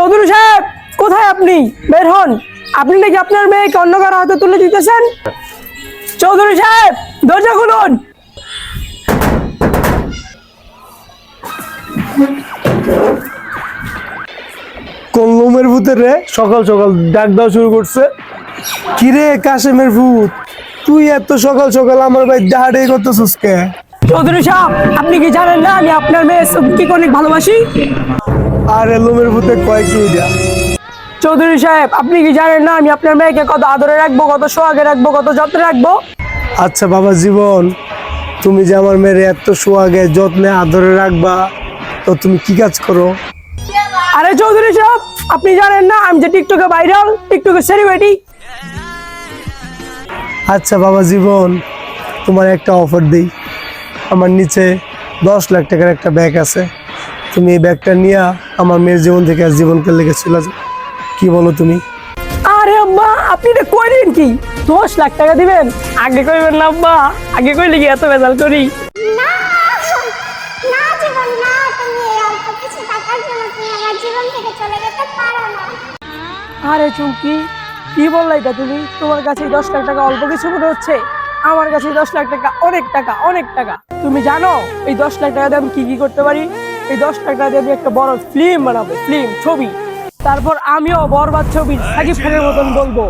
চৌধুরী সাহেব, কোথায় আপনি? বের হন। আপনি নাকি আপনার মেয়েকে অন্য কারো হাতে তুলে দিতেছেন। চৌধুরী সাহেব, দরজা খুলুন। কলমের ভূতের রে সকাল সকাল ডাক দেওয়া শুরু করছে। কিরে কাশেমের ভূত, তুই এত সকাল সকাল আমার ভাই ডাহাডে করতেছিস কে? চৌধুরী সাহেব, আপনি কি জানেন না আমি আপনার মেয়ে সুমকিকে অনেক ভালোবাসি? আর লোমের ভূতে কয় কি এটা? চৌধুরী সাহেব, আপনি কি জানেন না আমি আপনার মেয়েকে কত আদরে রাখবো, কত সোহাগে রাখবো, কত যত্নে রাখবো? আচ্ছা বাবা জীবন, তুমি যে আমার মেয়ের এত সোহাগে যত্নে আদরে রাখবা, তো তুমি কি কাজ করো? আরে চৌধুরী সাহেব, আপনি জানেন না আমি যে টিকটকে ভাইরাল, টিকটকে সেলিব্রিটি। আচ্ছা বাবা জীবন, তোমার একটা অফার দিই। আমার নিচে 10 লাখ টাকার একটা ব্যাগ আছে, তুমি এই ব্যাগটা নিয়ে আমার মেয়ের জীবন থেকে আর জীবনকে লেগে চলে যাও। কি বলো তুমি? আরে আব্বা, আপনি এটা কইলেন কি? 10 লাখ টাকা দিবেন? আগে কইবেন না আব্বা, আগে কইলে কি এত বেজাল করি? না না জীবন না, তুমি এই অল্প কিছু টাকার জন্য তুমি আমার জীবন থেকে চলে যেতে পারো না। আরে চুমকি, কি বললা এটা তুমি? তোমার কাছে 10 লাখ টাকা অল্প কিছু মনে হচ্ছে? আমার কাছে 10 লাখ টাকা অনেক টাকা, অনেক টাকা। তুমি জানো এই 10 লাখ টাকা দিয়ে আমি কি কি করতে পারি? এই 10 লাখ টাকা দিয়ে আমি একটা বড় ফিল্ম বানাবো, ফিল্ম ছবি। তারপর আমিও বরবাদ ছবি সাকিব খানের মতন বলবো,